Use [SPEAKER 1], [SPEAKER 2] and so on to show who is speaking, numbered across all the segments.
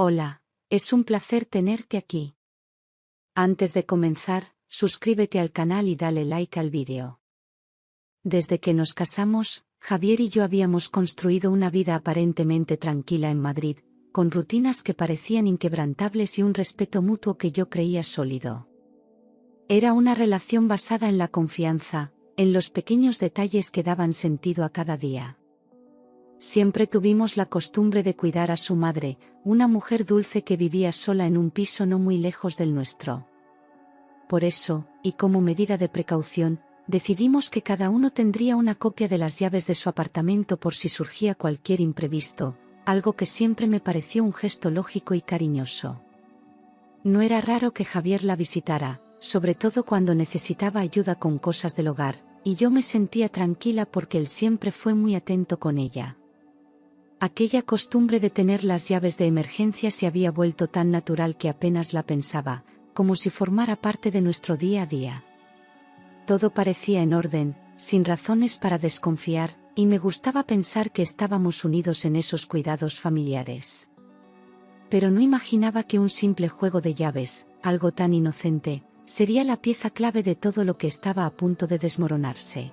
[SPEAKER 1] Hola, es un placer tenerte aquí. Antes de comenzar, suscríbete al canal y dale like al vídeo. Desde que nos casamos, Javier y yo habíamos construido una vida aparentemente tranquila en Madrid, con rutinas que parecían inquebrantables y un respeto mutuo que yo creía sólido. Era una relación basada en la confianza, en los pequeños detalles que daban sentido a cada día. Siempre tuvimos la costumbre de cuidar a su madre, una mujer dulce que vivía sola en un piso no muy lejos del nuestro. Por eso, y como medida de precaución, decidimos que cada uno tendría una copia de las llaves de su apartamento por si surgía cualquier imprevisto, algo que siempre me pareció un gesto lógico y cariñoso. No era raro que Javier la visitara, sobre todo cuando necesitaba ayuda con cosas del hogar, y yo me sentía tranquila porque él siempre fue muy atento con ella. Aquella costumbre de tener las llaves de emergencia se había vuelto tan natural que apenas la pensaba, como si formara parte de nuestro día a día. Todo parecía en orden, sin razones para desconfiar, y me gustaba pensar que estábamos unidos en esos cuidados familiares. Pero no imaginaba que un simple juego de llaves, algo tan inocente, sería la pieza clave de todo lo que estaba a punto de desmoronarse.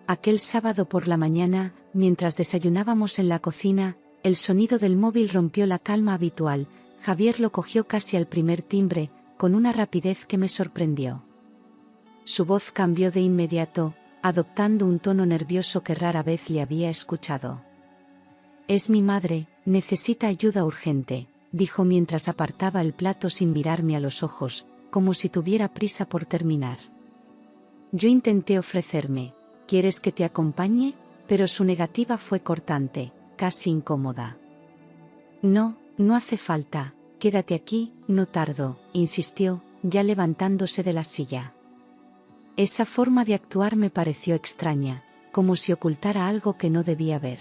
[SPEAKER 1] Aquel sábado por la mañana, mientras desayunábamos en la cocina, el sonido del móvil rompió la calma habitual. Javier lo cogió casi al primer timbre, con una rapidez que me sorprendió. Su voz cambió de inmediato, adoptando un tono nervioso que rara vez le había escuchado. «Es mi madre, necesita ayuda urgente», dijo mientras apartaba el plato sin mirarme a los ojos, como si tuviera prisa por terminar. Yo intenté ofrecerme. «¿Quieres que te acompañe?», pero su negativa fue cortante, casi incómoda. «No, no hace falta, quédate aquí, no tardo», insistió, ya levantándose de la silla. Esa forma de actuar me pareció extraña, como si ocultara algo que no debía ver.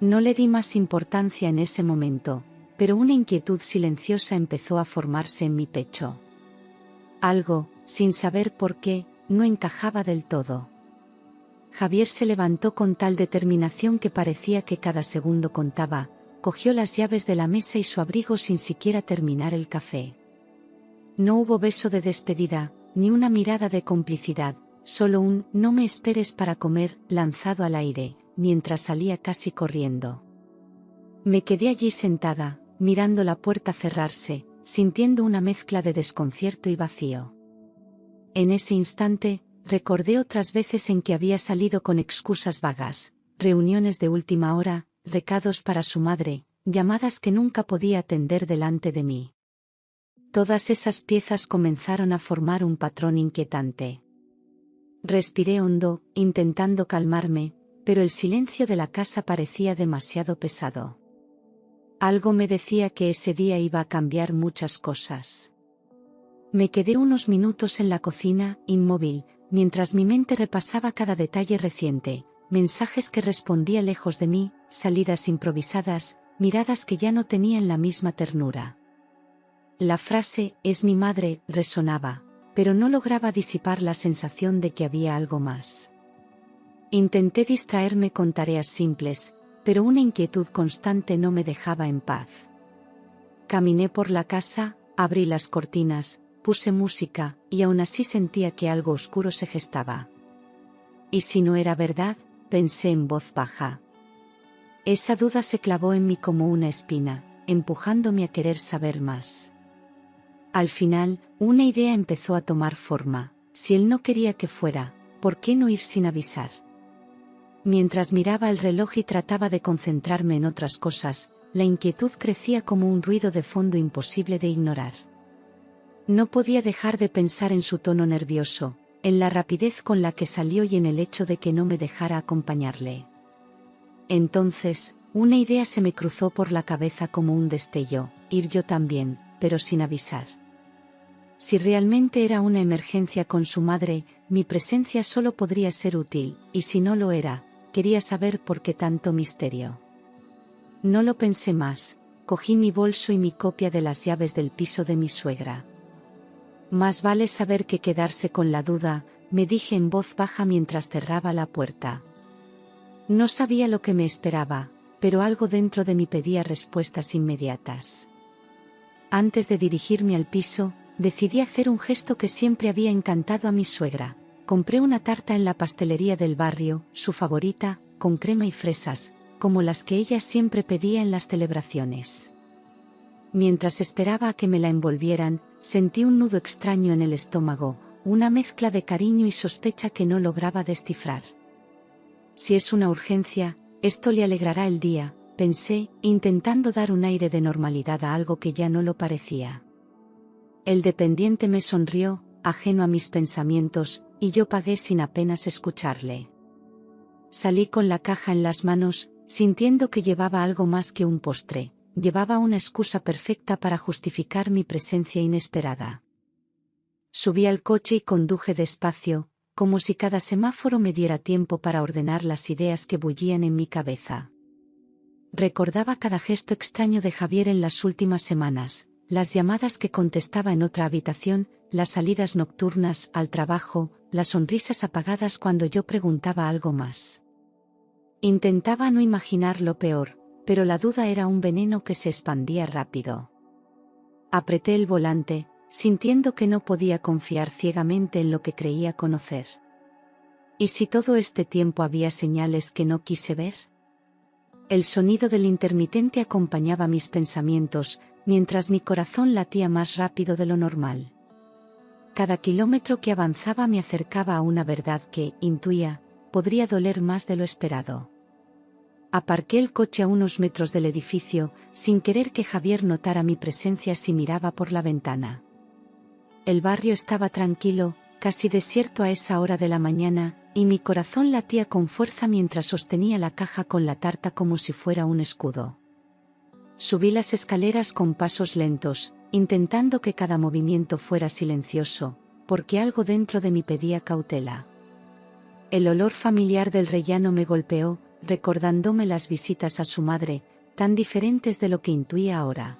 [SPEAKER 1] No le di más importancia en ese momento, pero una inquietud silenciosa empezó a formarse en mi pecho. Algo, sin saber por qué, no encajaba del todo. Javier se levantó con tal determinación que parecía que cada segundo contaba, cogió las llaves de la mesa y su abrigo sin siquiera terminar el café. No hubo beso de despedida, ni una mirada de complicidad, solo un «no me esperes para comer» lanzado al aire, mientras salía casi corriendo. Me quedé allí sentada, mirando la puerta cerrarse, sintiendo una mezcla de desconcierto y vacío. En ese instante, recordé otras veces en que había salido con excusas vagas, reuniones de última hora, recados para su madre, llamadas que nunca podía atender delante de mí. Todas esas piezas comenzaron a formar un patrón inquietante. Respiré hondo, intentando calmarme, pero el silencio de la casa parecía demasiado pesado. Algo me decía que ese día iba a cambiar muchas cosas. Me quedé unos minutos en la cocina, inmóvil, mientras mi mente repasaba cada detalle reciente, mensajes que respondía lejos de mí, salidas improvisadas, miradas que ya no tenían la misma ternura. La frase «es mi madre» resonaba, pero no lograba disipar la sensación de que había algo más. Intenté distraerme con tareas simples, pero una inquietud constante no me dejaba en paz. Caminé por la casa, abrí las cortinas, puse música, y aún así sentía que algo oscuro se gestaba. ¿Y si no era verdad?, pensé en voz baja. Esa duda se clavó en mí como una espina, empujándome a querer saber más. Al final, una idea empezó a tomar forma. Si él no quería que fuera, ¿por qué no ir sin avisar? Mientras miraba el reloj y trataba de concentrarme en otras cosas, la inquietud crecía como un ruido de fondo imposible de ignorar. No podía dejar de pensar en su tono nervioso, en la rapidez con la que salió y en el hecho de que no me dejara acompañarle. Entonces, una idea se me cruzó por la cabeza como un destello: ir yo también, pero sin avisar. Si realmente era una emergencia con su madre, mi presencia solo podría ser útil, y si no lo era, quería saber por qué tanto misterio. No lo pensé más, cogí mi bolso y mi copia de las llaves del piso de mi suegra. Más vale saber que quedarse con la duda, me dije en voz baja mientras cerraba la puerta. No sabía lo que me esperaba, pero algo dentro de mí pedía respuestas inmediatas. Antes de dirigirme al piso, decidí hacer un gesto que siempre había encantado a mi suegra. Compré una tarta en la pastelería del barrio, su favorita, con crema y fresas, como las que ella siempre pedía en las celebraciones. Mientras esperaba a que me la envolvieran, sentí un nudo extraño en el estómago, una mezcla de cariño y sospecha que no lograba descifrar. Si es una urgencia, esto le alegrará el día, pensé, intentando dar un aire de normalidad a algo que ya no lo parecía. El dependiente me sonrió, ajeno a mis pensamientos, y yo pagué sin apenas escucharle. Salí con la caja en las manos, sintiendo que llevaba algo más que un postre, llevaba una excusa perfecta para justificar mi presencia inesperada. Subí al coche y conduje despacio, como si cada semáforo me diera tiempo para ordenar las ideas que bullían en mi cabeza. Recordaba cada gesto extraño de Javier en las últimas semanas, las llamadas que contestaba en otra habitación, las salidas nocturnas al trabajo, las sonrisas apagadas cuando yo preguntaba algo más. Intentaba no imaginar lo peor, pero la duda era un veneno que se expandía rápido. Apreté el volante, sintiendo que no podía confiar ciegamente en lo que creía conocer. ¿Y si todo este tiempo había señales que no quise ver? El sonido del intermitente acompañaba mis pensamientos, mientras mi corazón latía más rápido de lo normal. Cada kilómetro que avanzaba me acercaba a una verdad que, intuía, podría doler más de lo esperado. Aparqué el coche a unos metros del edificio, sin querer que Javier notara mi presencia si miraba por la ventana. El barrio estaba tranquilo, casi desierto a esa hora de la mañana, y mi corazón latía con fuerza mientras sostenía la caja con la tarta como si fuera un escudo. Subí las escaleras con pasos lentos, intentando que cada movimiento fuera silencioso, porque algo dentro de mí pedía cautela. El olor familiar del rellano me golpeó, recordándome las visitas a su madre, tan diferentes de lo que intuía ahora.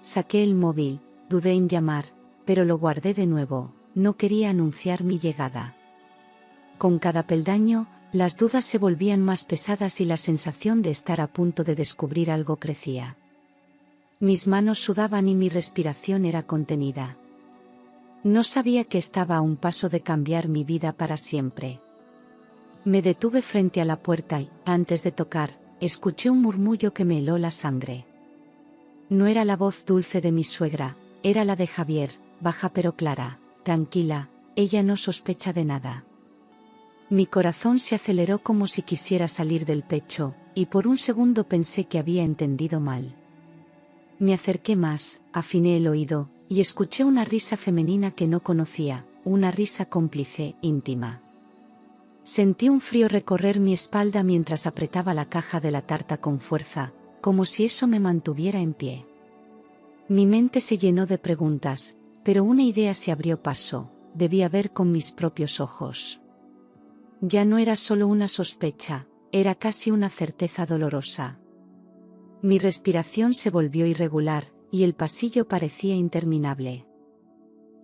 [SPEAKER 1] Saqué el móvil, dudé en llamar, pero lo guardé de nuevo, no quería anunciar mi llegada. Con cada peldaño, las dudas se volvían más pesadas y la sensación de estar a punto de descubrir algo crecía. Mis manos sudaban y mi respiración era contenida. No sabía que estaba a un paso de cambiar mi vida para siempre. Me detuve frente a la puerta y, antes de tocar, escuché un murmullo que me heló la sangre. No era la voz dulce de mi suegra, era la de Javier, baja pero clara, tranquila, ella no sospecha de nada. Mi corazón se aceleró como si quisiera salir del pecho, y por un segundo pensé que había entendido mal. Me acerqué más, afiné el oído, y escuché una risa femenina que no conocía, una risa cómplice, íntima. Sentí un frío recorrer mi espalda mientras apretaba la caja de la tarta con fuerza, como si eso me mantuviera en pie. Mi mente se llenó de preguntas, pero una idea se abrió paso, debía ver con mis propios ojos. Ya no era solo una sospecha, era casi una certeza dolorosa. Mi respiración se volvió irregular, y el pasillo parecía interminable.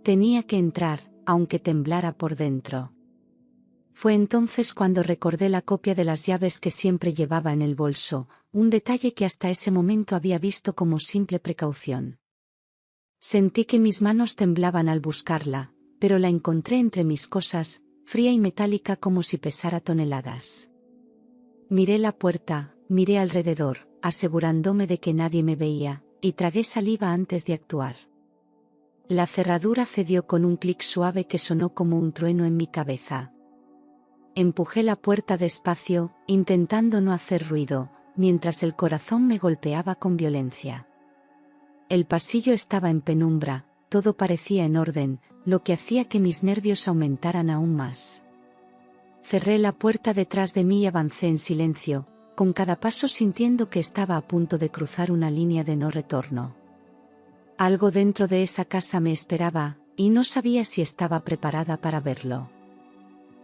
[SPEAKER 1] Tenía que entrar, aunque temblara por dentro. Fue entonces cuando recordé la copia de las llaves que siempre llevaba en el bolso, un detalle que hasta ese momento había visto como simple precaución. Sentí que mis manos temblaban al buscarla, pero la encontré entre mis cosas, fría y metálica como si pesara toneladas. Miré la puerta, miré alrededor, asegurándome de que nadie me veía, y tragué saliva antes de actuar. La cerradura cedió con un clic suave que sonó como un trueno en mi cabeza. Empujé la puerta despacio, intentando no hacer ruido, mientras el corazón me golpeaba con violencia. El pasillo estaba en penumbra, todo parecía en orden, lo que hacía que mis nervios aumentaran aún más. Cerré la puerta detrás de mí y avancé en silencio, con cada paso sintiendo que estaba a punto de cruzar una línea de no retorno. Algo dentro de esa casa me esperaba, y no sabía si estaba preparada para verlo.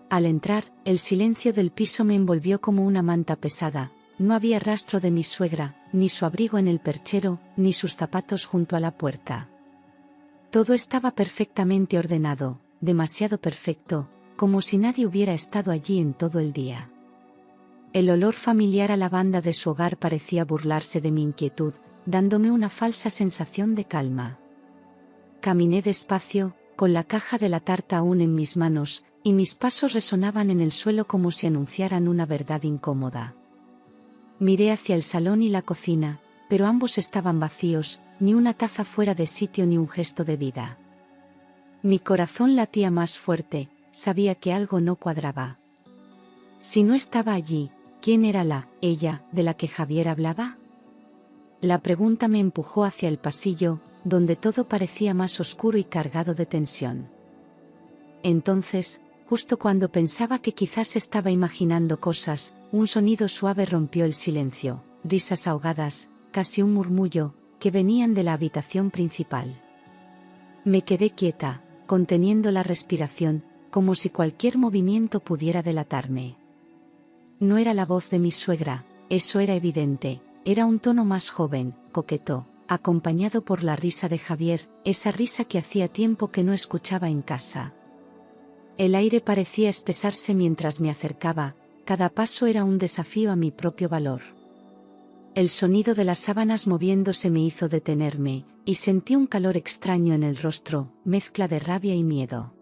[SPEAKER 1] Al entrar, el silencio del piso me envolvió como una manta pesada, no había rastro de mi suegra, ni su abrigo en el perchero, ni sus zapatos junto a la puerta. Todo estaba perfectamente ordenado, demasiado perfecto, como si nadie hubiera estado allí en todo el día. El olor familiar a lavanda de su hogar parecía burlarse de mi inquietud, dándome una falsa sensación de calma. Caminé despacio, con la caja de la tarta aún en mis manos, y mis pasos resonaban en el suelo como si anunciaran una verdad incómoda. Miré hacia el salón y la cocina, pero ambos estaban vacíos, ni una taza fuera de sitio ni un gesto de vida. Mi corazón latía más fuerte, sabía que algo no cuadraba. Si no estaba allí, ¿quién era ella, de la que Javier hablaba? La pregunta me empujó hacia el pasillo, donde todo parecía más oscuro y cargado de tensión. Entonces, justo cuando pensaba que quizás estaba imaginando cosas, un sonido suave rompió el silencio, risas ahogadas, casi un murmullo, que venían de la habitación principal. Me quedé quieta, conteniendo la respiración, como si cualquier movimiento pudiera delatarme. No era la voz de mi suegra, eso era evidente, era un tono más joven, coqueto, acompañado por la risa de Javier, esa risa que hacía tiempo que no escuchaba en casa. El aire parecía espesarse mientras me acercaba, cada paso era un desafío a mi propio valor. El sonido de las sábanas moviéndose me hizo detenerme, y sentí un calor extraño en el rostro, mezcla de rabia y miedo.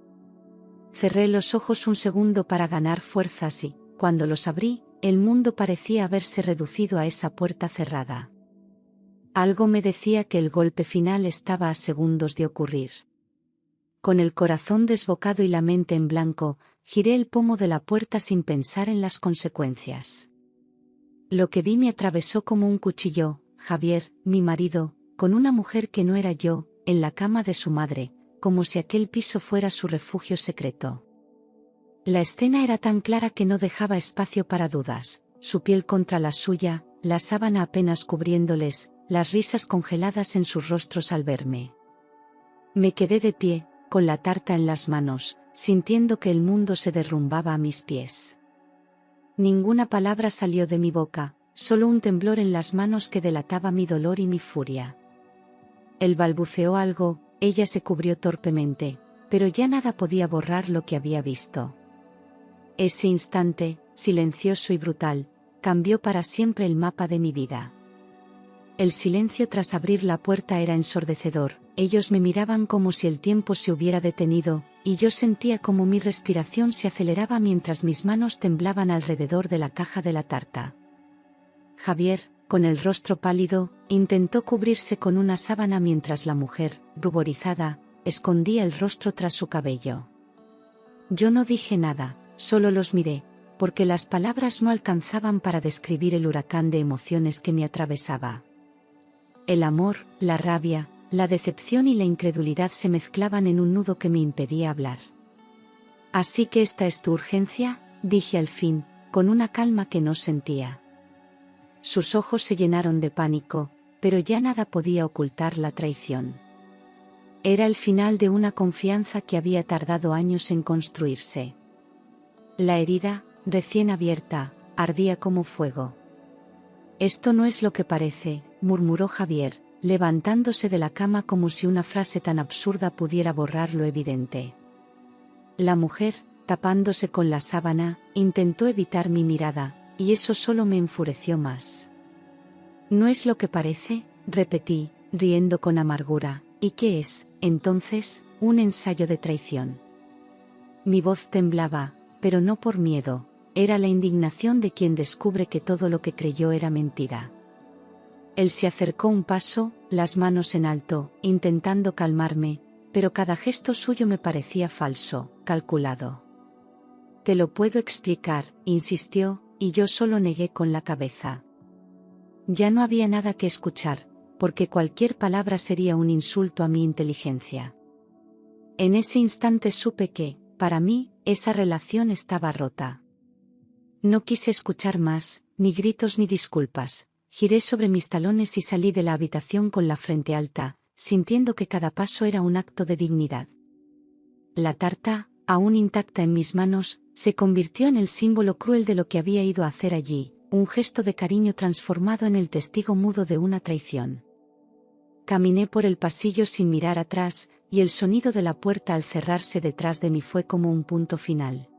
[SPEAKER 1] Cerré los ojos un segundo para ganar fuerzas y, cuando los abrí, el mundo parecía haberse reducido a esa puerta cerrada. Algo me decía que el golpe final estaba a segundos de ocurrir. Con el corazón desbocado y la mente en blanco, giré el pomo de la puerta sin pensar en las consecuencias. Lo que vi me atravesó como un cuchillo, Javier, mi marido, con una mujer que no era yo, en la cama de su madre, como si aquel piso fuera su refugio secreto. La escena era tan clara que no dejaba espacio para dudas, su piel contra la suya, la sábana apenas cubriéndoles, las risas congeladas en sus rostros al verme. Me quedé de pie, con la tarta en las manos, sintiendo que el mundo se derrumbaba a mis pies. Ninguna palabra salió de mi boca, solo un temblor en las manos que delataba mi dolor y mi furia. Él balbuceó algo, ella se cubrió torpemente, pero ya nada podía borrar lo que había visto. Ese instante, silencioso y brutal, cambió para siempre el mapa de mi vida. El silencio tras abrir la puerta era ensordecedor, ellos me miraban como si el tiempo se hubiera detenido, y yo sentía como mi respiración se aceleraba mientras mis manos temblaban alrededor de la caja de la tarta. Javier, con el rostro pálido, intentó cubrirse con una sábana mientras la mujer, ruborizada, escondía el rostro tras su cabello. Yo no dije nada, solo los miré, porque las palabras no alcanzaban para describir el huracán de emociones que me atravesaba. El amor, la rabia, la decepción y la incredulidad se mezclaban en un nudo que me impedía hablar. «¿Así que esta es tu urgencia?», dije al fin, con una calma que no sentía. Sus ojos se llenaron de pánico, pero ya nada podía ocultar la traición. Era el final de una confianza que había tardado años en construirse. La herida, recién abierta, ardía como fuego. «Esto no es lo que parece», murmuró Javier, levantándose de la cama como si una frase tan absurda pudiera borrar lo evidente. La mujer, tapándose con la sábana, intentó evitar mi mirada, y eso solo me enfureció más. «¿No es lo que parece?», repetí, riendo con amargura. «¿Y qué es, entonces, un ensayo de traición?». Mi voz temblaba, pero no por miedo, era la indignación de quien descubre que todo lo que creyó era mentira. Él se acercó un paso, las manos en alto, intentando calmarme, pero cada gesto suyo me parecía falso, calculado. «Te lo puedo explicar», insistió, y yo solo negué con la cabeza. Ya no había nada que escuchar, porque cualquier palabra sería un insulto a mi inteligencia. En ese instante supe que, para mí, esa relación estaba rota. No quise escuchar más, ni gritos ni disculpas. Giré sobre mis talones y salí de la habitación con la frente alta, sintiendo que cada paso era un acto de dignidad. La tarta, aún intacta en mis manos, se convirtió en el símbolo cruel de lo que había ido a hacer allí, un gesto de cariño transformado en el testigo mudo de una traición. Caminé por el pasillo sin mirar atrás, y el sonido de la puerta al cerrarse detrás de mí fue como un punto final.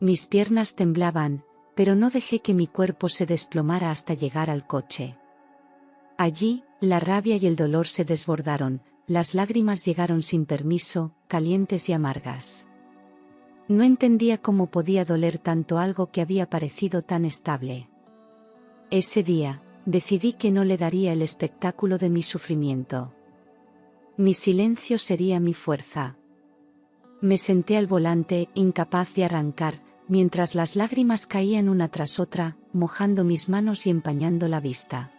[SPEAKER 1] Mis piernas temblaban, pero no dejé que mi cuerpo se desplomara hasta llegar al coche. Allí, la rabia y el dolor se desbordaron, las lágrimas llegaron sin permiso, calientes y amargas. No entendía cómo podía doler tanto algo que había parecido tan estable. Ese día, decidí que no le daría el espectáculo de mi sufrimiento. Mi silencio sería mi fuerza. Me senté al volante, incapaz de arrancar, mientras las lágrimas caían una tras otra, mojando mis manos y empañando la vista.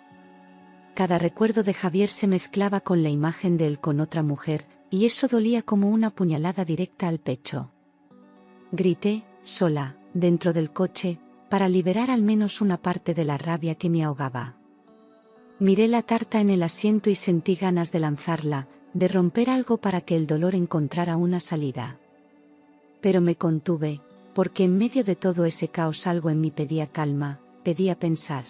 [SPEAKER 1] Cada recuerdo de Javier se mezclaba con la imagen de él con otra mujer, y eso dolía como una puñalada directa al pecho. Grité, sola, dentro del coche, para liberar al menos una parte de la rabia que me ahogaba. Miré la tarta en el asiento y sentí ganas de lanzarla, de romper algo para que el dolor encontrara una salida. Pero me contuve, porque en medio de todo ese caos algo en mí pedía calma, pedía pensar.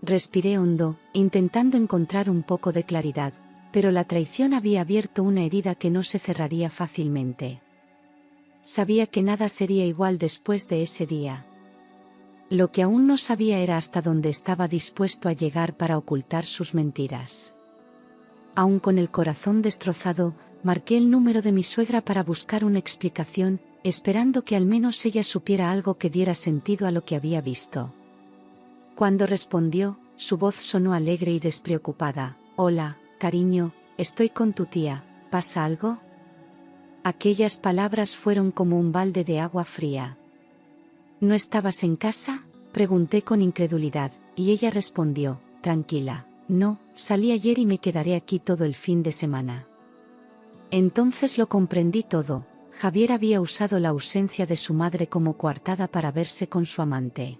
[SPEAKER 1] Respiré hondo, intentando encontrar un poco de claridad, pero la traición había abierto una herida que no se cerraría fácilmente. Sabía que nada sería igual después de ese día. Lo que aún no sabía era hasta dónde estaba dispuesto a llegar para ocultar sus mentiras. Aún con el corazón destrozado, marqué el número de mi suegra para buscar una explicación, esperando que al menos ella supiera algo que diera sentido a lo que había visto. Cuando respondió, su voz sonó alegre y despreocupada. «Hola, cariño, estoy con tu tía, ¿pasa algo?» Aquellas palabras fueron como un balde de agua fría. «¿No estabas en casa?», pregunté con incredulidad, y ella respondió, «Tranquila, no, salí ayer y me quedaré aquí todo el fin de semana». Entonces lo comprendí todo. Javier había usado la ausencia de su madre como coartada para verse con su amante.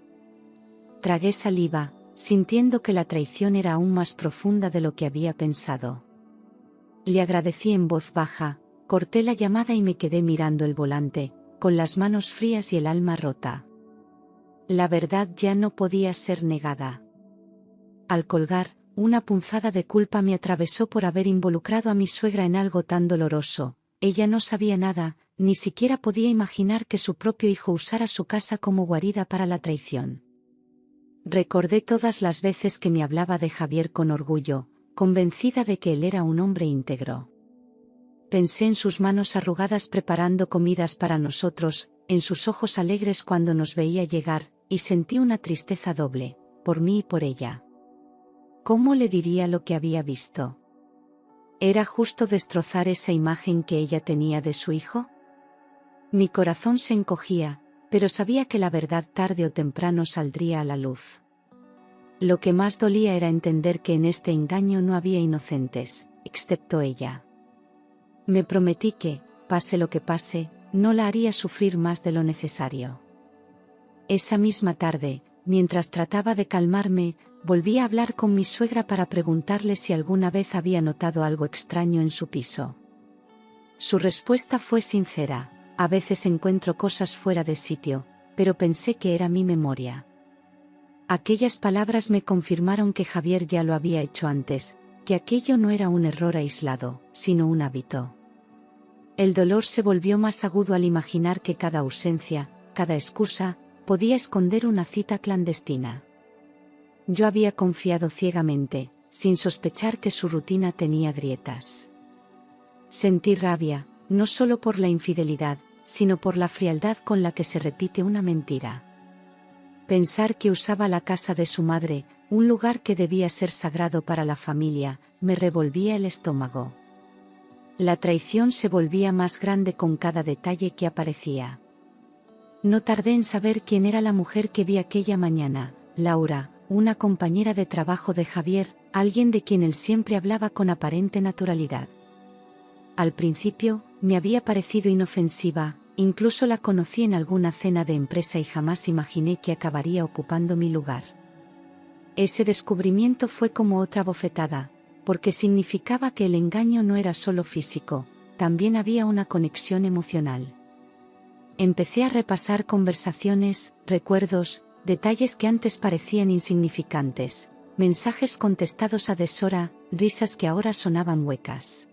[SPEAKER 1] Tragué saliva, sintiendo que la traición era aún más profunda de lo que había pensado. Le agradecí en voz baja, corté la llamada y me quedé mirando el volante, con las manos frías y el alma rota. La verdad ya no podía ser negada. Al colgar, una punzada de culpa me atravesó por haber involucrado a mi suegra en algo tan doloroso. Ella no sabía nada, ni siquiera podía imaginar que su propio hijo usara su casa como guarida para la traición. Recordé todas las veces que me hablaba de Javier con orgullo, convencida de que él era un hombre íntegro. Pensé en sus manos arrugadas preparando comidas para nosotros, en sus ojos alegres cuando nos veía llegar, y sentí una tristeza doble, por mí y por ella. ¿Cómo le diría lo que había visto? ¿Era justo destrozar esa imagen que ella tenía de su hijo? Mi corazón se encogía, pero sabía que la verdad tarde o temprano saldría a la luz. Lo que más dolía era entender que en este engaño no había inocentes, excepto ella. Me prometí que, pase lo que pase, no la haría sufrir más de lo necesario. Esa misma tarde, mientras trataba de calmarme, volví a hablar con mi suegra para preguntarle si alguna vez había notado algo extraño en su piso. Su respuesta fue sincera: «A veces encuentro cosas fuera de sitio, pero pensé que era mi memoria». Aquellas palabras me confirmaron que Javier ya lo había hecho antes, que aquello no era un error aislado, sino un hábito. El dolor se volvió más agudo al imaginar que cada ausencia, cada excusa, podía esconder una cita clandestina. Yo había confiado ciegamente, sin sospechar que su rutina tenía grietas. Sentí rabia, no solo por la infidelidad, sino por la frialdad con la que se repite una mentira. Pensar que usaba la casa de su madre, un lugar que debía ser sagrado para la familia, me revolvía el estómago. La traición se volvía más grande con cada detalle que aparecía. No tardé en saber quién era la mujer que vi aquella mañana: Laura, una compañera de trabajo de Javier, alguien de quien él siempre hablaba con aparente naturalidad. Al principio, me había parecido inofensiva, incluso la conocí en alguna cena de empresa y jamás imaginé que acabaría ocupando mi lugar. Ese descubrimiento fue como otra bofetada, porque significaba que el engaño no era solo físico, también había una conexión emocional. Empecé a repasar conversaciones, recuerdos, detalles que antes parecían insignificantes, mensajes contestados a deshora, risas que ahora sonaban huecas.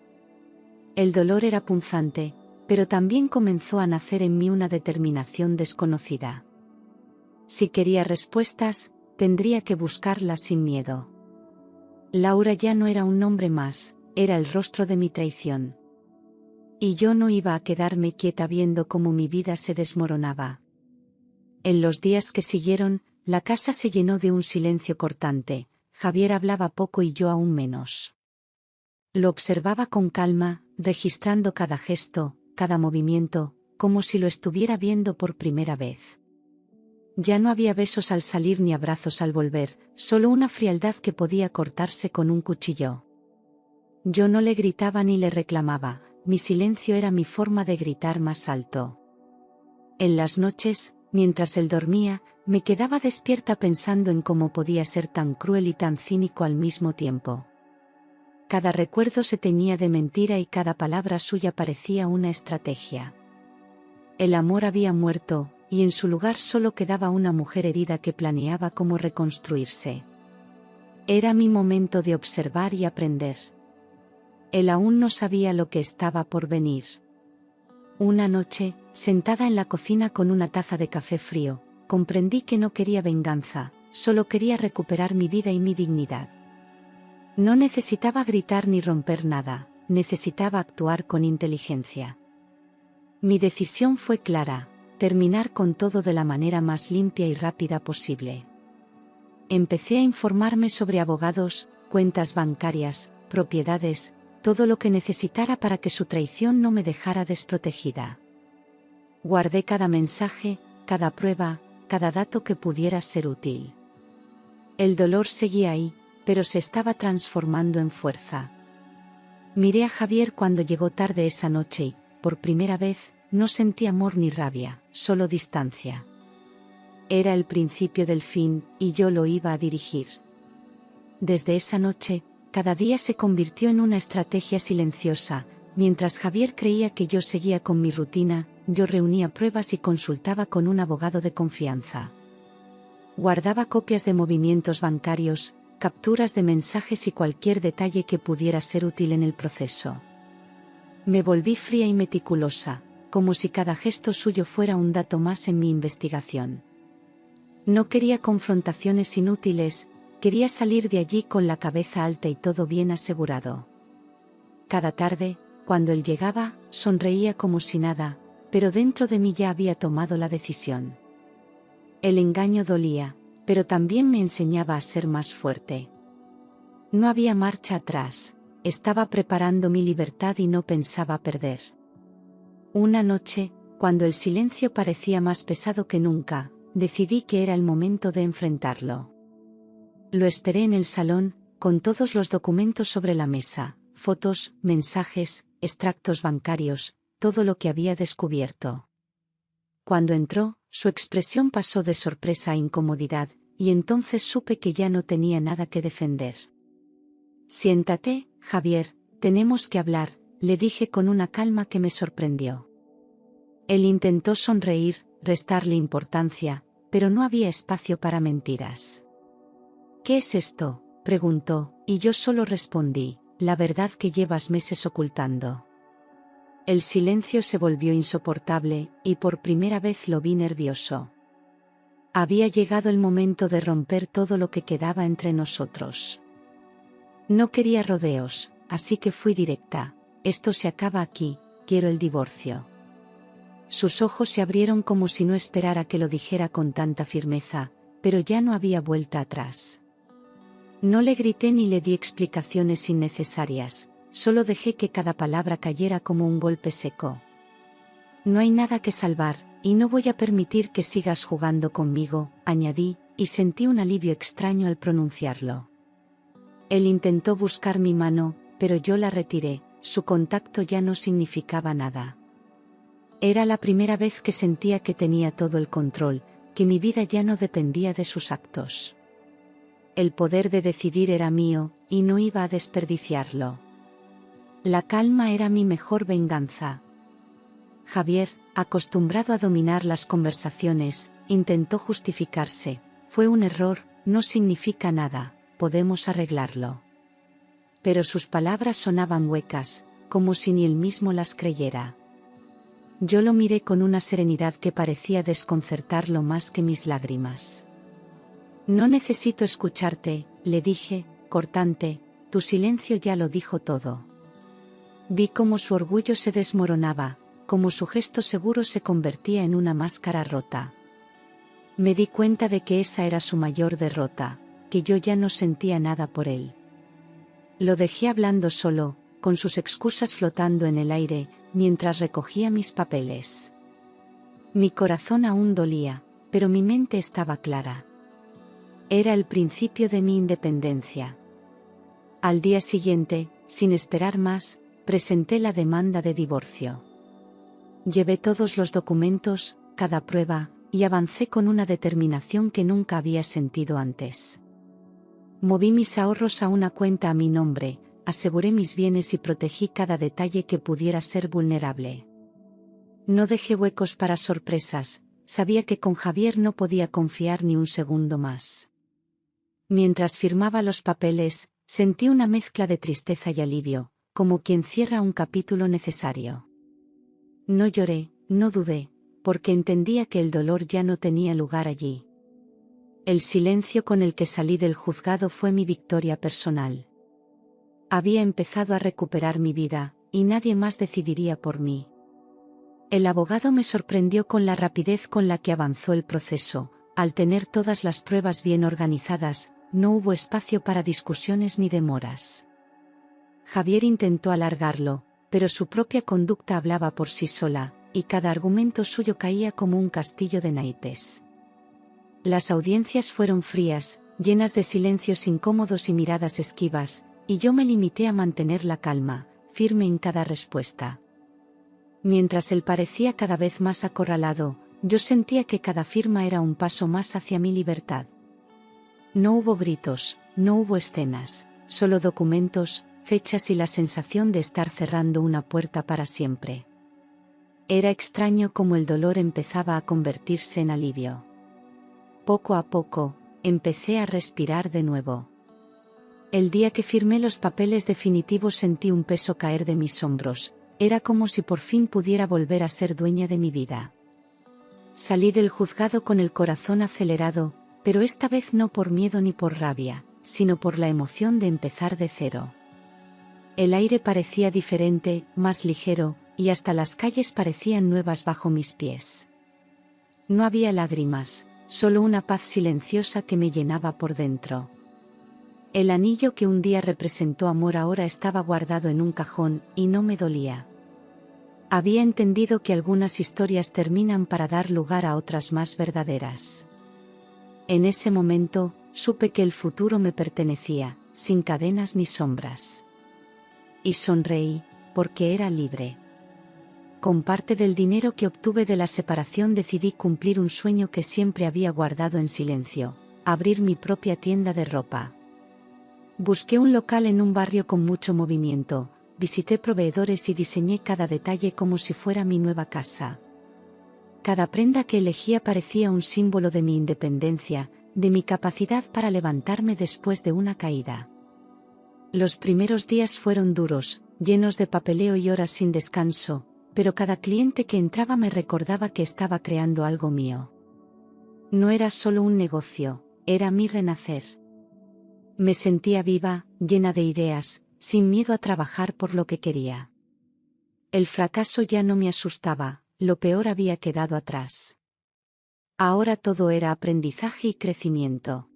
[SPEAKER 1] El dolor era punzante, pero también comenzó a nacer en mí una determinación desconocida. Si quería respuestas, tendría que buscarlas sin miedo. Laura ya no era un nombre más, era el rostro de mi traición. Y yo no iba a quedarme quieta viendo cómo mi vida se desmoronaba. En los días que siguieron, la casa se llenó de un silencio cortante. Javier hablaba poco y yo aún menos. Lo observaba con calma, registrando cada gesto, cada movimiento, como si lo estuviera viendo por primera vez. Ya no había besos al salir ni abrazos al volver, solo una frialdad que podía cortarse con un cuchillo. Yo no le gritaba ni le reclamaba, mi silencio era mi forma de gritar más alto. En las noches, mientras él dormía, me quedaba despierta pensando en cómo podía ser tan cruel y tan cínico al mismo tiempo. Cada recuerdo se teñía de mentira y cada palabra suya parecía una estrategia. El amor había muerto, y en su lugar solo quedaba una mujer herida que planeaba cómo reconstruirse. Era mi momento de observar y aprender. Él aún no sabía lo que estaba por venir. Una noche, sentada en la cocina con una taza de café frío, comprendí que no quería venganza, solo quería recuperar mi vida y mi dignidad. No necesitaba gritar ni romper nada, necesitaba actuar con inteligencia. Mi decisión fue clara: terminar con todo de la manera más limpia y rápida posible. Empecé a informarme sobre abogados, cuentas bancarias, propiedades, todo lo que necesitara para que su traición no me dejara desprotegida. Guardé cada mensaje, cada prueba, cada dato que pudiera ser útil. El dolor seguía ahí, pero se estaba transformando en fuerza. Miré a Javier cuando llegó tarde esa noche y, por primera vez, no sentí amor ni rabia, solo distancia. Era el principio del fin, y yo lo iba a dirigir. Desde esa noche, cada día se convirtió en una estrategia silenciosa. Mientras Javier creía que yo seguía con mi rutina, yo reunía pruebas y consultaba con un abogado de confianza. Guardaba copias de movimientos bancarios, capturas de mensajes y cualquier detalle que pudiera ser útil en el proceso. Me volví fría y meticulosa, como si cada gesto suyo fuera un dato más en mi investigación. No quería confrontaciones inútiles, quería salir de allí con la cabeza alta y todo bien asegurado. Cada tarde, cuando él llegaba, sonreía como si nada, pero dentro de mí ya había tomado la decisión. El engaño dolía, pero también me enseñaba a ser más fuerte. No había marcha atrás, estaba preparando mi libertad y no pensaba perder. Una noche, cuando el silencio parecía más pesado que nunca, decidí que era el momento de enfrentarlo. Lo esperé en el salón, con todos los documentos sobre la mesa, fotos, mensajes, extractos bancarios, todo lo que había descubierto. Cuando entró, su expresión pasó de sorpresa a incomodidad, y entonces supe que ya no tenía nada que defender. «Siéntate, Javier, tenemos que hablar», le dije con una calma que me sorprendió. Él intentó sonreír, restarle importancia, pero no había espacio para mentiras. «¿Qué es esto?», preguntó, y yo solo respondí: «La verdad que llevas meses ocultando». El silencio se volvió insoportable, y por primera vez lo vi nervioso. Había llegado el momento de romper todo lo que quedaba entre nosotros. No quería rodeos, así que fui directa: «Esto se acaba aquí, quiero el divorcio». Sus ojos se abrieron como si no esperara que lo dijera con tanta firmeza, pero ya no había vuelta atrás. No le grité ni le di explicaciones innecesarias, solo dejé que cada palabra cayera como un golpe seco. «No hay nada que salvar, y no voy a permitir que sigas jugando conmigo», añadí, y sentí un alivio extraño al pronunciarlo. Él intentó buscar mi mano, pero yo la retiré, su contacto ya no significaba nada. Era la primera vez que sentía que tenía todo el control, que mi vida ya no dependía de sus actos. El poder de decidir era mío, y no iba a desperdiciarlo. La calma era mi mejor venganza. Javier, acostumbrado a dominar las conversaciones, intentó justificarse: «Fue un error, no significa nada, podemos arreglarlo». Pero sus palabras sonaban huecas, como si ni él mismo las creyera. Yo lo miré con una serenidad que parecía desconcertarlo más que mis lágrimas. No necesito escucharte, le dije, cortante, tu silencio ya lo dijo todo. Vi cómo su orgullo se desmoronaba, cómo su gesto seguro se convertía en una máscara rota. Me di cuenta de que esa era su mayor derrota, que yo ya no sentía nada por él. Lo dejé hablando solo, con sus excusas flotando en el aire, mientras recogía mis papeles. Mi corazón aún dolía, pero mi mente estaba clara. Era el principio de mi independencia. Al día siguiente, sin esperar más, presenté la demanda de divorcio. Llevé todos los documentos, cada prueba, y avancé con una determinación que nunca había sentido antes. Moví mis ahorros a una cuenta a mi nombre, aseguré mis bienes y protegí cada detalle que pudiera ser vulnerable. No dejé huecos para sorpresas, sabía que con Javier no podía confiar ni un segundo más. Mientras firmaba los papeles, sentí una mezcla de tristeza y alivio, como quien cierra un capítulo necesario. No lloré, no dudé, porque entendía que el dolor ya no tenía lugar allí. El silencio con el que salí del juzgado fue mi victoria personal. Había empezado a recuperar mi vida, y nadie más decidiría por mí. El abogado me sorprendió con la rapidez con la que avanzó el proceso. Al tener todas las pruebas bien organizadas, no hubo espacio para discusiones ni demoras. Javier intentó alargarlo, pero su propia conducta hablaba por sí sola, y cada argumento suyo caía como un castillo de naipes. Las audiencias fueron frías, llenas de silencios incómodos y miradas esquivas, y yo me limité a mantener la calma, firme en cada respuesta. Mientras él parecía cada vez más acorralado, yo sentía que cada firma era un paso más hacia mi libertad. No hubo gritos, no hubo escenas, solo documentos, fechas y la sensación de estar cerrando una puerta para siempre. Era extraño cómo el dolor empezaba a convertirse en alivio. Poco a poco, empecé a respirar de nuevo. El día que firmé los papeles definitivos sentí un peso caer de mis hombros, era como si por fin pudiera volver a ser dueña de mi vida. Salí del juzgado con el corazón acelerado, pero esta vez no por miedo ni por rabia, sino por la emoción de empezar de cero. El aire parecía diferente, más ligero, y hasta las calles parecían nuevas bajo mis pies. No había lágrimas, solo una paz silenciosa que me llenaba por dentro. El anillo que un día representó amor ahora estaba guardado en un cajón, y no me dolía. Había entendido que algunas historias terminan para dar lugar a otras más verdaderas. En ese momento, supe que el futuro me pertenecía, sin cadenas ni sombras. Y sonreí, porque era libre. Con parte del dinero que obtuve de la separación decidí cumplir un sueño que siempre había guardado en silencio: abrir mi propia tienda de ropa. Busqué un local en un barrio con mucho movimiento, visité proveedores y diseñé cada detalle como si fuera mi nueva casa. Cada prenda que elegía parecía un símbolo de mi independencia, de mi capacidad para levantarme después de una caída. Los primeros días fueron duros, llenos de papeleo y horas sin descanso, pero cada cliente que entraba me recordaba que estaba creando algo mío. No era solo un negocio, era mi renacer. Me sentía viva, llena de ideas, sin miedo a trabajar por lo que quería. El fracaso ya no me asustaba, lo peor había quedado atrás. Ahora todo era aprendizaje y crecimiento.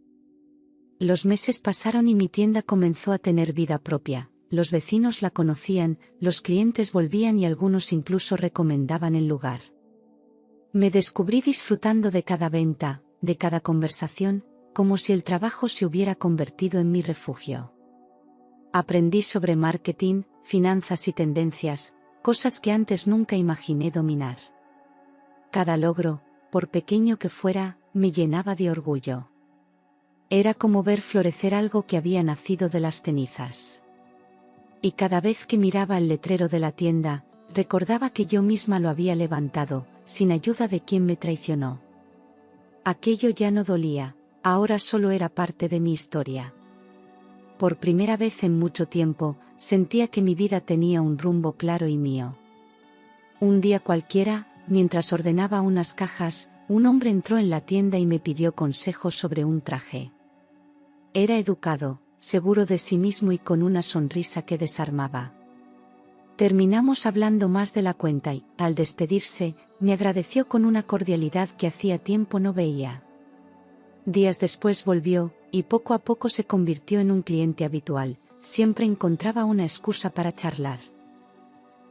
[SPEAKER 1] Los meses pasaron y mi tienda comenzó a tener vida propia, los vecinos la conocían, los clientes volvían y algunos incluso recomendaban el lugar. Me descubrí disfrutando de cada venta, de cada conversación, como si el trabajo se hubiera convertido en mi refugio. Aprendí sobre marketing, finanzas y tendencias, cosas que antes nunca imaginé dominar. Cada logro, por pequeño que fuera, me llenaba de orgullo. Era como ver florecer algo que había nacido de las cenizas. Y cada vez que miraba el letrero de la tienda, recordaba que yo misma lo había levantado, sin ayuda de quien me traicionó. Aquello ya no dolía, ahora solo era parte de mi historia. Por primera vez en mucho tiempo, sentía que mi vida tenía un rumbo claro y mío. Un día cualquiera, mientras ordenaba unas cajas, un hombre entró en la tienda y me pidió consejos sobre un traje. Era educado, seguro de sí mismo y con una sonrisa que desarmaba. Terminamos hablando más de la cuenta y, al despedirse, me agradeció con una cordialidad que hacía tiempo no veía. Días después volvió, y poco a poco se convirtió en un cliente habitual. Siempre encontraba una excusa para charlar.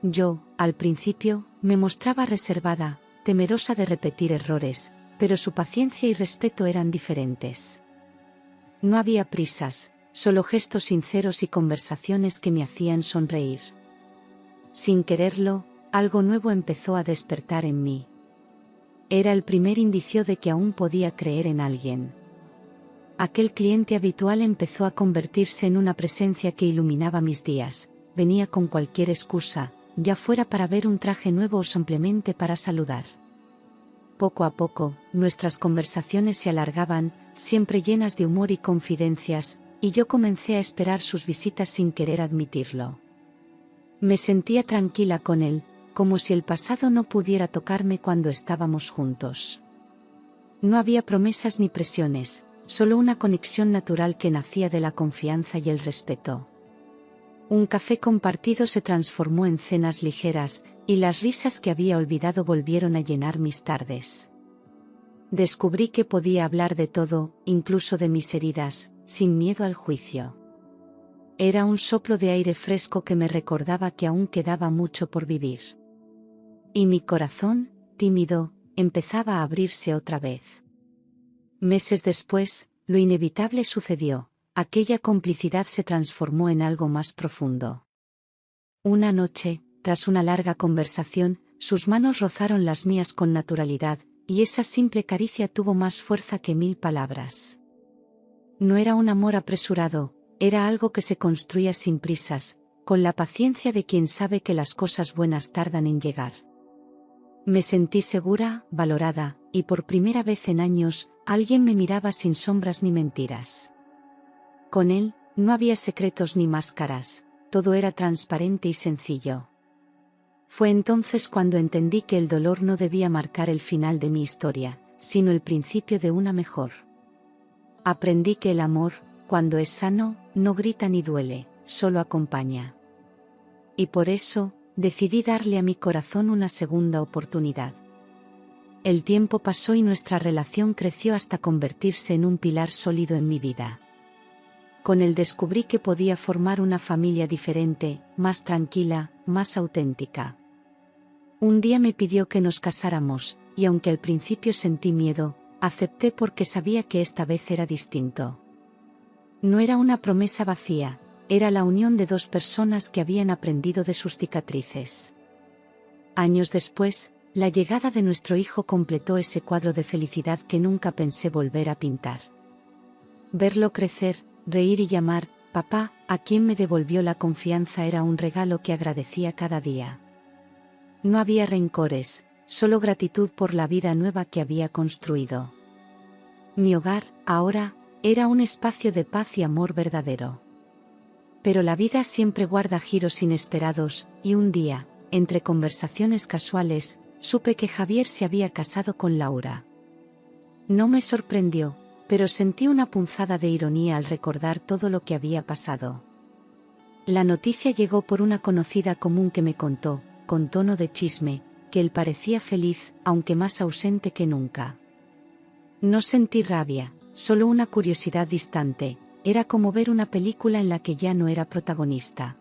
[SPEAKER 1] Yo, al principio, me mostraba reservada, temerosa de repetir errores, pero su paciencia y respeto eran diferentes. No había prisas, solo gestos sinceros y conversaciones que me hacían sonreír. Sin quererlo, algo nuevo empezó a despertar en mí. Era el primer indicio de que aún podía creer en alguien. Aquel cliente habitual empezó a convertirse en una presencia que iluminaba mis días. Venía con cualquier excusa, ya fuera para ver un traje nuevo o simplemente para saludar. Poco a poco, nuestras conversaciones se alargaban, siempre llenas de humor y confidencias, y yo comencé a esperar sus visitas sin querer admitirlo. Me sentía tranquila con él, como si el pasado no pudiera tocarme cuando estábamos juntos. No había promesas ni presiones, solo una conexión natural que nacía de la confianza y el respeto. Un café compartido se transformó en cenas ligeras, y las risas que había olvidado volvieron a llenar mis tardes. Descubrí que podía hablar de todo, incluso de mis heridas, sin miedo al juicio. Era un soplo de aire fresco que me recordaba que aún quedaba mucho por vivir. Y mi corazón, tímido, empezaba a abrirse otra vez. Meses después, lo inevitable sucedió. Aquella complicidad se transformó en algo más profundo. Una noche, tras una larga conversación, sus manos rozaron las mías con naturalidad, y esa simple caricia tuvo más fuerza que 1000 palabras. No era un amor apresurado, era algo que se construía sin prisas, con la paciencia de quien sabe que las cosas buenas tardan en llegar. Me sentí segura, valorada, y por primera vez en años, alguien me miraba sin sombras ni mentiras. Con él, no había secretos ni máscaras, todo era transparente y sencillo. Fue entonces cuando entendí que el dolor no debía marcar el final de mi historia, sino el principio de una mejor. Aprendí que el amor, cuando es sano, no grita ni duele, solo acompaña. Y por eso, decidí darle a mi corazón una segunda oportunidad. El tiempo pasó y nuestra relación creció hasta convertirse en un pilar sólido en mi vida. Con él descubrí que podía formar una familia diferente, más tranquila, más auténtica. Un día me pidió que nos casáramos, y aunque al principio sentí miedo, acepté porque sabía que esta vez era distinto. No era una promesa vacía, era la unión de dos personas que habían aprendido de sus cicatrices. Años después, la llegada de nuestro hijo completó ese cuadro de felicidad que nunca pensé volver a pintar. Verlo crecer, reír y llamar papá, a quien me devolvió la confianza, era un regalo que agradecía cada día. No había rencores, solo gratitud por la vida nueva que había construido. Mi hogar, ahora, era un espacio de paz y amor verdadero. Pero la vida siempre guarda giros inesperados, y un día, entre conversaciones casuales, supe que Javier se había casado con Laura. No me sorprendió, pero sentí una punzada de ironía al recordar todo lo que había pasado. La noticia llegó por una conocida común que me contó, con tono de chisme, que él parecía feliz, aunque más ausente que nunca. No sentí rabia, solo una curiosidad distante, era como ver una película en la que ya no era protagonista.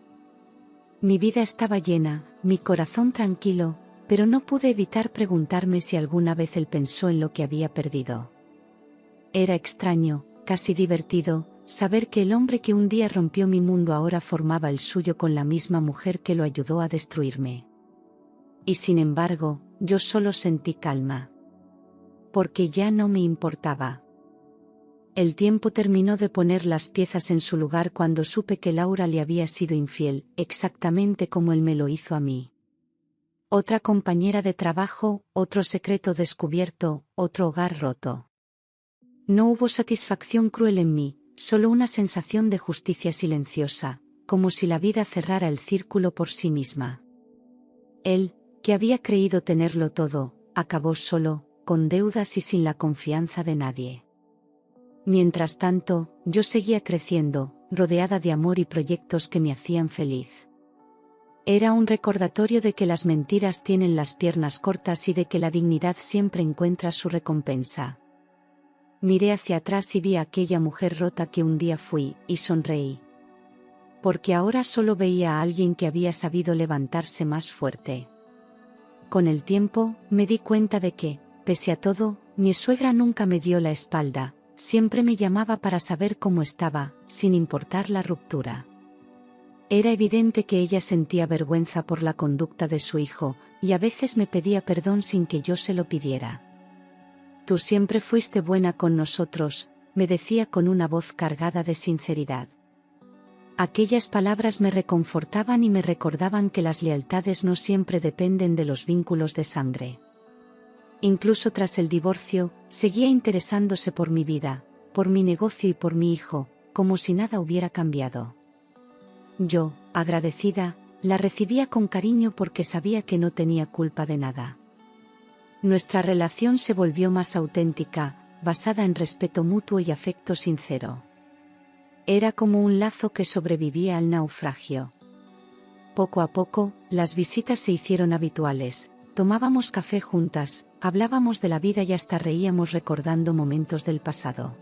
[SPEAKER 1] Mi vida estaba llena, mi corazón tranquilo, pero no pude evitar preguntarme si alguna vez él pensó en lo que había perdido. Era extraño, casi divertido, saber que el hombre que un día rompió mi mundo ahora formaba el suyo con la misma mujer que lo ayudó a destruirme. Y sin embargo, yo solo sentí calma. Porque ya no me importaba. El tiempo terminó de poner las piezas en su lugar cuando supe que Laura le había sido infiel, exactamente como él me lo hizo a mí. Otra compañera de trabajo, otro secreto descubierto, otro hogar roto. No hubo satisfacción cruel en mí, solo una sensación de justicia silenciosa, como si la vida cerrara el círculo por sí misma. Él, que había creído tenerlo todo, acabó solo, con deudas y sin la confianza de nadie. Mientras tanto, yo seguía creciendo, rodeada de amor y proyectos que me hacían feliz. Era un recordatorio de que las mentiras tienen las piernas cortas y de que la dignidad siempre encuentra su recompensa. Miré hacia atrás y vi a aquella mujer rota que un día fui, y sonreí. Porque ahora solo veía a alguien que había sabido levantarse más fuerte. Con el tiempo, me di cuenta de que, pese a todo, mi suegra nunca me dio la espalda, siempre me llamaba para saber cómo estaba, sin importar la ruptura. Era evidente que ella sentía vergüenza por la conducta de su hijo, y a veces me pedía perdón sin que yo se lo pidiera. Tú siempre fuiste buena con nosotros, me decía con una voz cargada de sinceridad. Aquellas palabras me reconfortaban y me recordaban que las lealtades no siempre dependen de los vínculos de sangre. Incluso tras el divorcio, seguía interesándose por mi vida, por mi negocio y por mi hijo, como si nada hubiera cambiado. Yo, agradecida, la recibía con cariño porque sabía que no tenía culpa de nada. Nuestra relación se volvió más auténtica, basada en respeto mutuo y afecto sincero. Era como un lazo que sobrevivía al naufragio. Poco a poco, las visitas se hicieron habituales, tomábamos café juntas, hablábamos de la vida y hasta reíamos recordando momentos del pasado.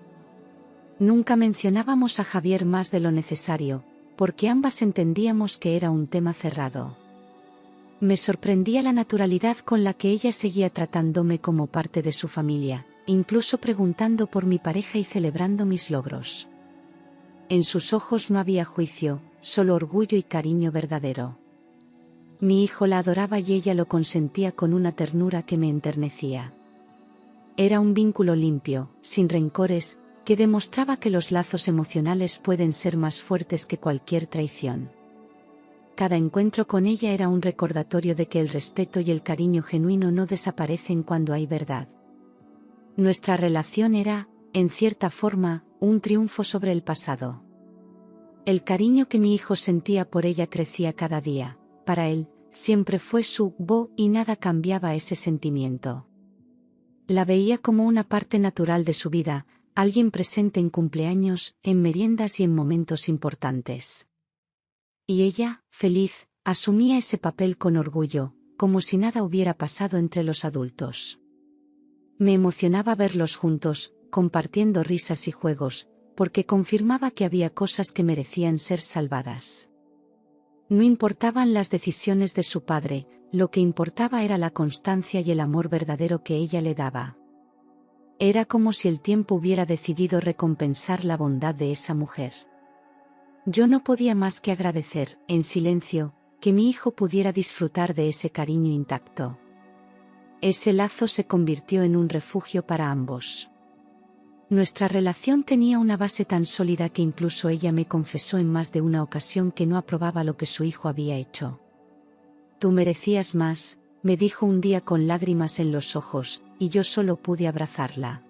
[SPEAKER 1] Nunca mencionábamos a Javier más de lo necesario, porque ambas entendíamos que era un tema cerrado. Me sorprendía la naturalidad con la que ella seguía tratándome como parte de su familia, incluso preguntando por mi pareja y celebrando mis logros. En sus ojos no había juicio, solo orgullo y cariño verdadero. Mi hijo la adoraba y ella lo consentía con una ternura que me enternecía. Era un vínculo limpio, sin rencores, que demostraba que los lazos emocionales pueden ser más fuertes que cualquier traición. Cada encuentro con ella era un recordatorio de que el respeto y el cariño genuino no desaparecen cuando hay verdad. Nuestra relación era, en cierta forma, un triunfo sobre el pasado. El cariño que mi hijo sentía por ella crecía cada día, para él, siempre fue su Bo y nada cambiaba ese sentimiento. La veía como una parte natural de su vida, alguien presente en cumpleaños, en meriendas y en momentos importantes. Y ella, feliz, asumía ese papel con orgullo, como si nada hubiera pasado entre los adultos. Me emocionaba verlos juntos, compartiendo risas y juegos, porque confirmaba que había cosas que merecían ser salvadas. No importaban las decisiones de su padre, lo que importaba era la constancia y el amor verdadero que ella le daba. Era como si el tiempo hubiera decidido recompensar la bondad de esa mujer. Yo no podía más que agradecer, en silencio, que mi hijo pudiera disfrutar de ese cariño intacto. Ese lazo se convirtió en un refugio para ambos. Nuestra relación tenía una base tan sólida que incluso ella me confesó en más de una ocasión que no aprobaba lo que su hijo había hecho. Tú merecías más, me dijo un día con lágrimas en los ojos, y yo solo pude abrazarla.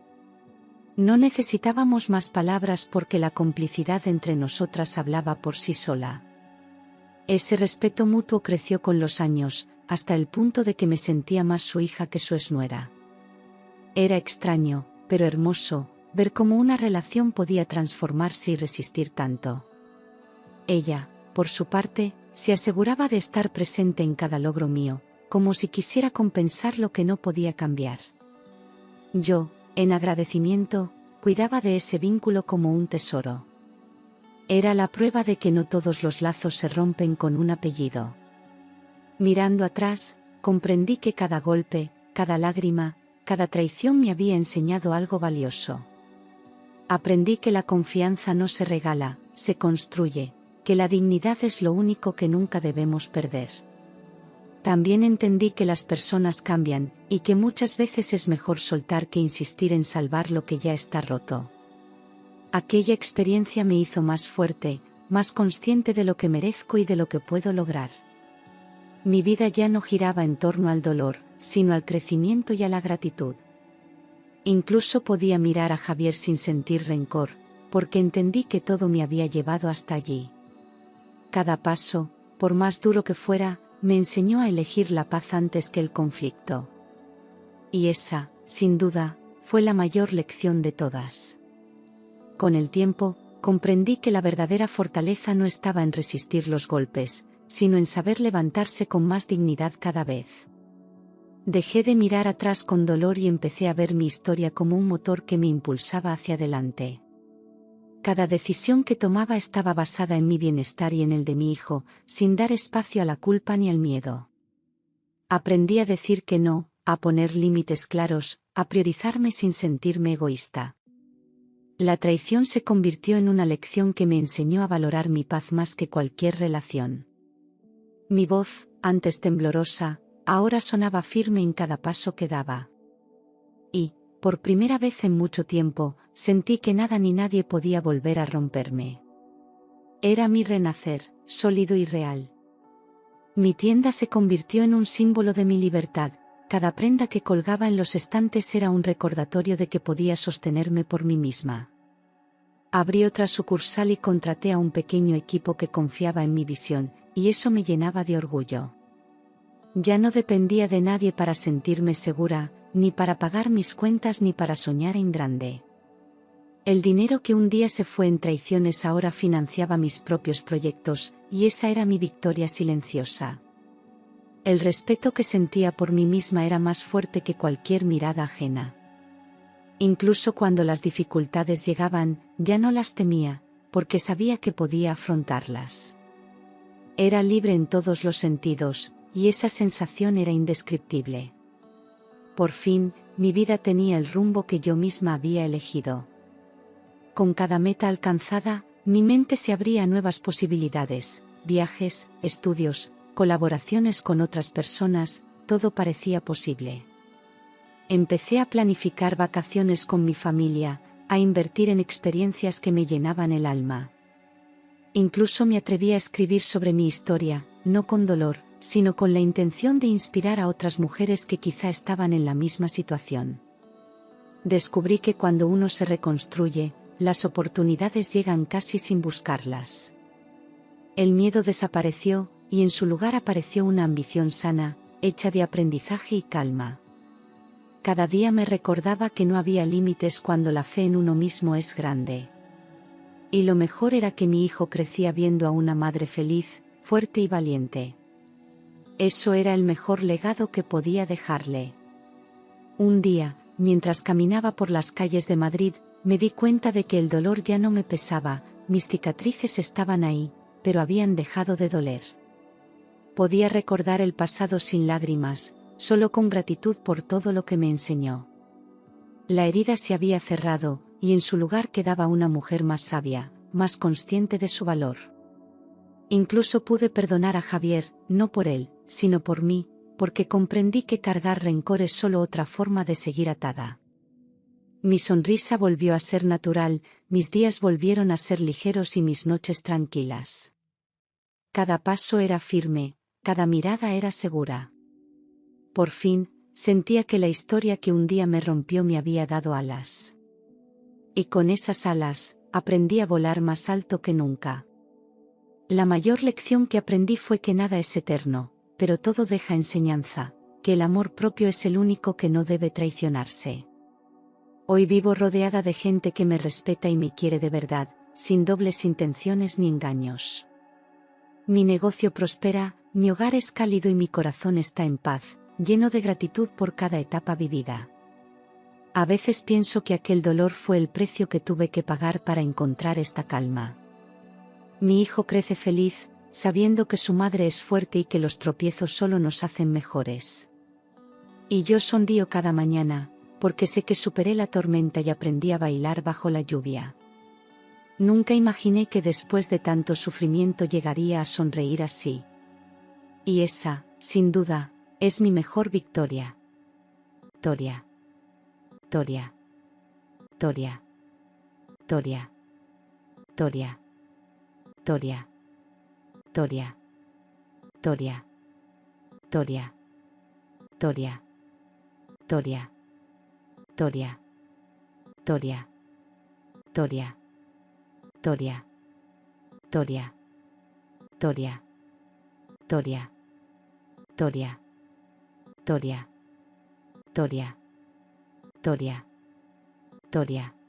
[SPEAKER 1] No necesitábamos más palabras porque la complicidad entre nosotras hablaba por sí sola. Ese respeto mutuo creció con los años, hasta el punto de que me sentía más su hija que su exnuera. Era extraño, pero hermoso, ver cómo una relación podía transformarse y resistir tanto. Ella, por su parte, se aseguraba de estar presente en cada logro mío, como si quisiera compensar lo que no podía cambiar. Yo, en agradecimiento, cuidaba de ese vínculo como un tesoro. Era la prueba de que no todos los lazos se rompen con un apellido. Mirando atrás, comprendí que cada golpe, cada lágrima, cada traición me había enseñado algo valioso. Aprendí que la confianza no se regala, se construye, que la dignidad es lo único que nunca debemos perder. También entendí que las personas cambian, y que muchas veces es mejor soltar que insistir en salvar lo que ya está roto. Aquella experiencia me hizo más fuerte, más consciente de lo que merezco y de lo que puedo lograr. Mi vida ya no giraba en torno al dolor, sino al crecimiento y a la gratitud. Incluso podía mirar a Javier sin sentir rencor, porque entendí que todo me había llevado hasta allí. Cada paso, por más duro que fuera, me enseñó a elegir la paz antes que el conflicto. Y esa, sin duda, fue la mayor lección de todas. Con el tiempo, comprendí que la verdadera fortaleza no estaba en resistir los golpes, sino en saber levantarse con más dignidad cada vez. Dejé de mirar atrás con dolor y empecé a ver mi historia como un motor que me impulsaba hacia adelante. Cada decisión que tomaba estaba basada en mi bienestar y en el de mi hijo, sin dar espacio a la culpa ni al miedo. Aprendí a decir que no, a poner límites claros, a priorizarme sin sentirme egoísta. La traición se convirtió en una lección que me enseñó a valorar mi paz más que cualquier relación. Mi voz, antes temblorosa, ahora sonaba firme en cada paso que daba. Y, por primera vez en mucho tiempo, sentí que nada ni nadie podía volver a romperme. Era mi renacer, sólido y real. Mi tienda se convirtió en un símbolo de mi libertad, cada prenda que colgaba en los estantes era un recordatorio de que podía sostenerme por mí misma. Abrí otra sucursal y contraté a un pequeño equipo que confiaba en mi visión, y eso me llenaba de orgullo. Ya no dependía de nadie para sentirme segura, ni para pagar mis cuentas ni para soñar en grande. El dinero que un día se fue en traiciones ahora financiaba mis propios proyectos, y esa era mi victoria silenciosa. El respeto que sentía por mí misma era más fuerte que cualquier mirada ajena. Incluso cuando las dificultades llegaban, ya no las temía, porque sabía que podía afrontarlas. Era libre en todos los sentidos, y esa sensación era indescriptible. Por fin, mi vida tenía el rumbo que yo misma había elegido. Con cada meta alcanzada, mi mente se abría a nuevas posibilidades, viajes, estudios, colaboraciones con otras personas, todo parecía posible. Empecé a planificar vacaciones con mi familia, a invertir en experiencias que me llenaban el alma. Incluso me atreví a escribir sobre mi historia, no con dolor, sino con la intención de inspirar a otras mujeres que quizá estaban en la misma situación. Descubrí que cuando uno se reconstruye, las oportunidades llegan casi sin buscarlas. El miedo desapareció, y en su lugar apareció una ambición sana, hecha de aprendizaje y calma. Cada día me recordaba que no había límites cuando la fe en uno mismo es grande. Y lo mejor era que mi hijo crecía viendo a una madre feliz, fuerte y valiente. Eso era el mejor legado que podía dejarle. Un día, mientras caminaba por las calles de Madrid, me di cuenta de que el dolor ya no me pesaba, mis cicatrices estaban ahí, pero habían dejado de doler. Podía recordar el pasado sin lágrimas, solo con gratitud por todo lo que me enseñó. La herida se había cerrado, y en su lugar quedaba una mujer más sabia, más consciente de su valor. Incluso pude perdonar a Javier, no por él, sino por mí, porque comprendí que cargar rencor es solo otra forma de seguir atada. Mi sonrisa volvió a ser natural, mis días volvieron a ser ligeros y mis noches tranquilas. Cada paso era firme, cada mirada era segura. Por fin, sentía que la historia que un día me rompió me había dado alas. Y con esas alas, aprendí a volar más alto que nunca. La mayor lección que aprendí fue que nada es eterno, pero todo deja enseñanza, que el amor propio es el único que no debe traicionarse. Hoy vivo rodeada de gente que me respeta y me quiere de verdad, sin dobles intenciones ni engaños. Mi negocio prospera, mi hogar es cálido y mi corazón está en paz, lleno de gratitud por cada etapa vivida. A veces pienso que aquel dolor fue el precio que tuve que pagar para encontrar esta calma. Mi hijo crece feliz, sabiendo que su madre es fuerte y que los tropiezos solo nos hacen mejores. Y yo sonrío cada mañana, porque sé que superé la tormenta y aprendí a bailar bajo la lluvia. Nunca imaginé que después de tanto sufrimiento llegaría a sonreír así. Y esa, sin duda, es mi mejor victoria. Victoria. Victoria. Victoria. Victoria. Victoria. Victoria. Victoria. Victoria. Victoria. Victoria. Victoria. Victoria. Victoria. Victoria. Victoria. Victoria. Victoria. Victoria. Toria. Toria. Toria. Toria. Toria.